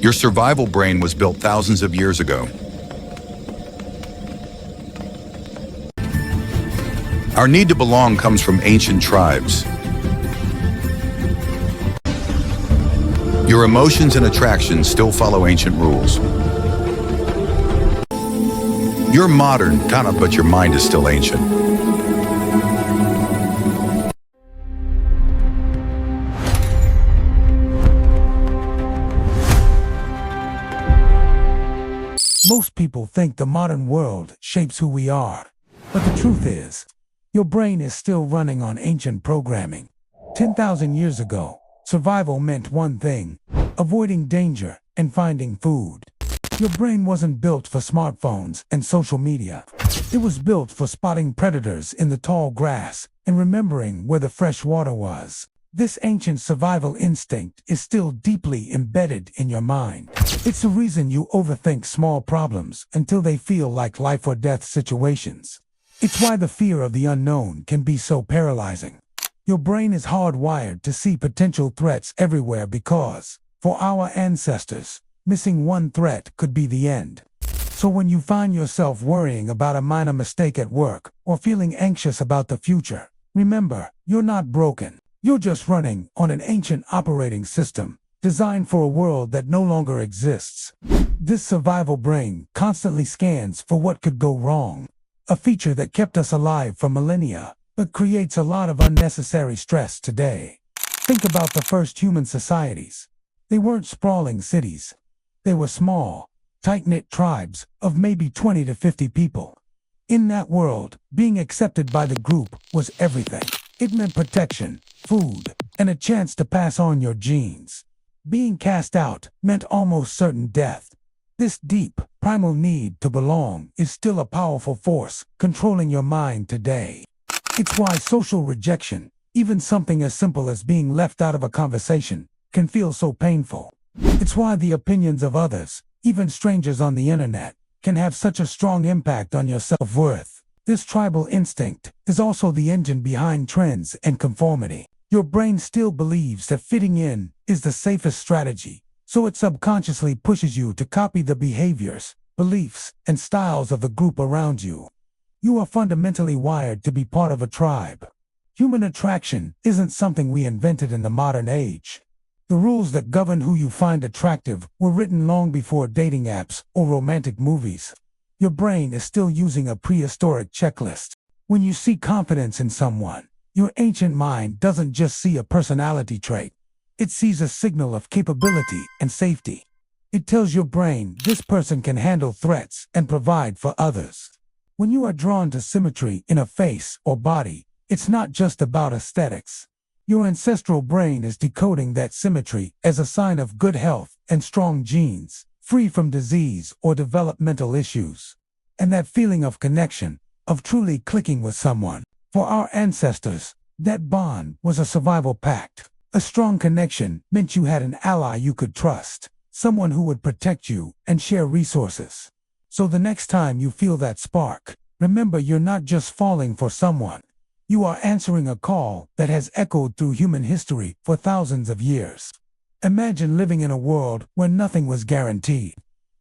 Your survival brain was built thousands of years ago. Our need to belong comes from ancient tribes. Your emotions and attractions still follow ancient rules. You're modern, kinda, but your mind is still ancient. Most people think the modern world shapes who we are, but the truth is, your brain is still running on ancient programming. 10,000 years ago, survival meant one thing: avoiding danger and finding food. Your brain wasn't built for smartphones and social media. It was built for spotting predators in the tall grass and remembering where the fresh water was. This ancient survival instinct is still deeply embedded in your mind. It's the reason you overthink small problems until they feel like life or death situations. It's why the fear of the unknown can be so paralyzing. Your brain is hardwired to see potential threats everywhere because, for our ancestors, missing one threat could be the end. So when you find yourself worrying about a minor mistake at work or feeling anxious about the future, remember, you're not broken. You're just running on an ancient operating system designed for a world that no longer exists. This survival brain constantly scans for what could go wrong, a feature that kept us alive for millennia, but creates a lot of unnecessary stress today. Think about the first human societies. They weren't sprawling cities. They were small, tight-knit tribes of maybe 20 to 50 people. In that world, being accepted by the group was everything. It meant protection, food, and a chance to pass on your genes. Being cast out meant almost certain death. This deep, primal need to belong is still a powerful force controlling your mind today. It's why social rejection, even something as simple as being left out of a conversation, can feel so painful. It's why the opinions of others, even strangers on the internet, can have such a strong impact on your self-worth. This tribal instinct is also the engine behind trends and conformity. Your brain still believes that fitting in is the safest strategy, so it subconsciously pushes you to copy the behaviors, beliefs, and styles of the group around you. You are fundamentally wired to be part of a tribe. Human attraction isn't something we invented in the modern age. The rules that govern who you find attractive were written long before dating apps or romantic movies. Your brain is still using a prehistoric checklist. When you see confidence in someone, your ancient mind doesn't just see a personality trait. It sees a signal of capability and safety. It tells your brain this person can handle threats and provide for others. When you are drawn to symmetry in a face or body, it's not just about aesthetics. Your ancestral brain is decoding that symmetry as a sign of good health and strong genes, free from disease or developmental issues. And that feeling of connection, of truly clicking with someone. For our ancestors, that bond was a survival pact. A strong connection meant you had an ally you could trust, someone who would protect you and share resources. So the next time you feel that spark, remember you're not just falling for someone. You are answering a call that has echoed through human history for thousands of years. Imagine living in a world where nothing was guaranteed.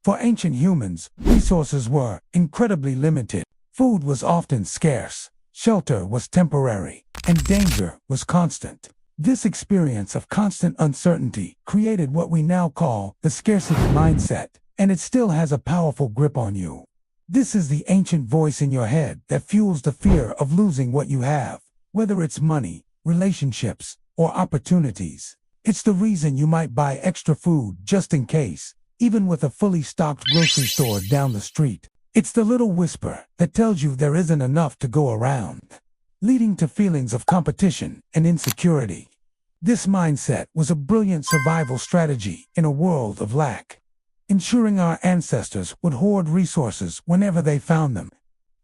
For ancient humans, resources were incredibly limited. Food was often scarce, shelter was temporary, and danger was constant. This experience of constant uncertainty created what we now call the scarcity mindset, and it still has a powerful grip on you. This is the ancient voice in your head that fuels the fear of losing what you have, whether it's money, relationships, or opportunities. It's the reason you might buy extra food just in case, even with a fully stocked grocery store down the street. It's the little whisper that tells you there isn't enough to go around, leading to feelings of competition and insecurity. This mindset was a brilliant survival strategy in a world of lack, ensuring our ancestors would hoard resources whenever they found them.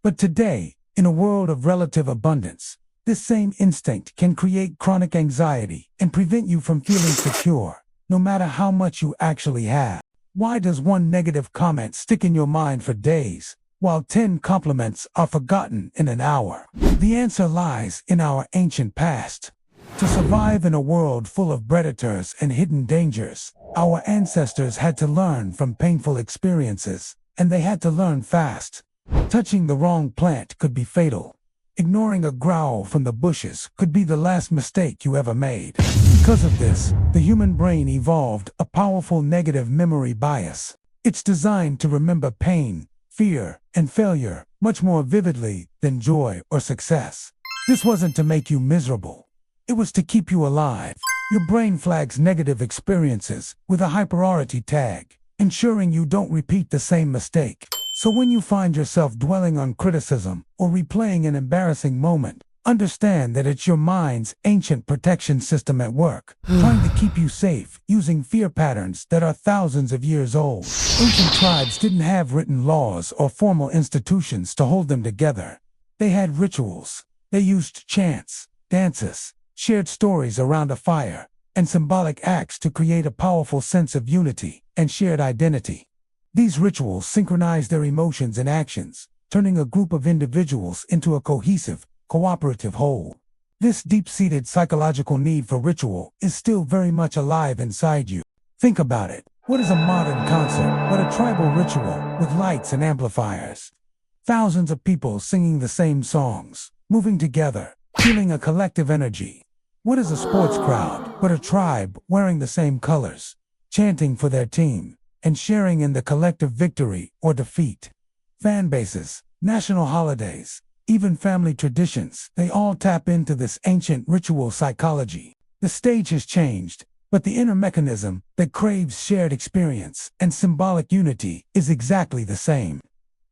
But today, in a world of relative abundance, this same instinct can create chronic anxiety and prevent you from feeling secure, no matter how much you actually have. Why does one negative comment stick in your mind for days, while 10 compliments are forgotten in an hour? The answer lies in our ancient past. To survive in a world full of predators and hidden dangers, our ancestors had to learn from painful experiences, and they had to learn fast. Touching the wrong plant could be fatal. Ignoring a growl from the bushes could be the last mistake you ever made. Because of this, the human brain evolved a powerful negative memory bias. It's designed to remember pain, fear, and failure much more vividly than joy or success. This wasn't to make you miserable. It was to keep you alive. Your brain flags negative experiences with a high priority tag, ensuring you don't repeat the same mistake. So when you find yourself dwelling on criticism or replaying an embarrassing moment, understand that it's your mind's ancient protection system at work, trying to keep you safe using fear patterns that are thousands of years old. Ancient tribes didn't have written laws or formal institutions to hold them together. They had rituals. They used chants, dances, shared stories around a fire, and symbolic acts to create a powerful sense of unity and shared identity. These rituals synchronize their emotions and actions, turning a group of individuals into a cohesive, cooperative whole. This deep-seated psychological need for ritual is still very much alive inside you. Think about it. What is a modern concert but a tribal ritual with lights and amplifiers? Thousands of people singing the same songs, moving together, feeling a collective energy. What is a sports crowd but a tribe wearing the same colors, chanting for their team, and sharing in the collective victory or defeat? Fan bases, national holidays, even family traditions, they all tap into this ancient ritual psychology. The stage has changed, but the inner mechanism that craves shared experience and symbolic unity is exactly the same.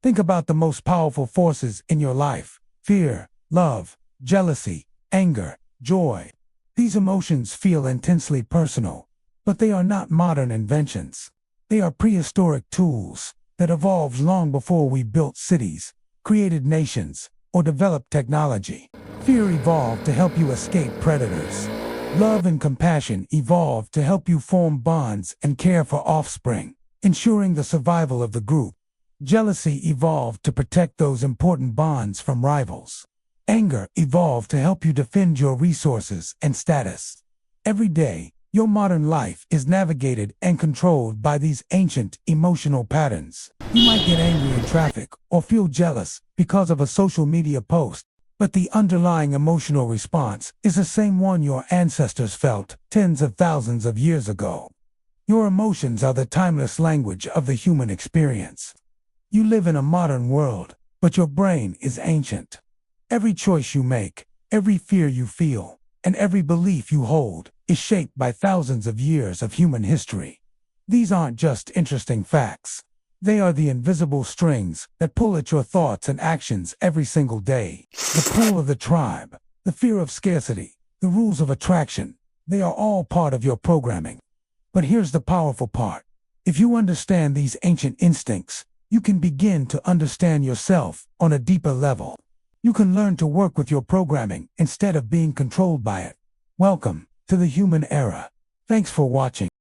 Think about the most powerful forces in your life: fear, love, jealousy, anger, joy. These emotions feel intensely personal, but they are not modern inventions. They are prehistoric tools that evolved long before we built cities, created nations, or developed technology. Fear evolved to help you escape predators. Love and compassion evolved to help you form bonds and care for offspring, ensuring the survival of the group. Jealousy evolved to protect those important bonds from rivals. Anger evolved to help you defend your resources and status. Every day, your modern life is navigated and controlled by these ancient emotional patterns. You might get angry in traffic or feel jealous because of a social media post, but the underlying emotional response is the same one your ancestors felt tens of thousands of years ago. Your emotions are the timeless language of the human experience. You live in a modern world, but your brain is ancient. Every choice you make, every fear you feel, and every belief you hold is shaped by thousands of years of human history. These aren't just interesting facts. They are the invisible strings that pull at your thoughts and actions every single day. The pull of the tribe, the fear of scarcity, the rules of attraction, they are all part of your programming. But here's the powerful part. If you understand these ancient instincts, you can begin to understand yourself on a deeper level. You can learn to work with your programming instead of being controlled by it. Welcome to the human era. Thanks for watching.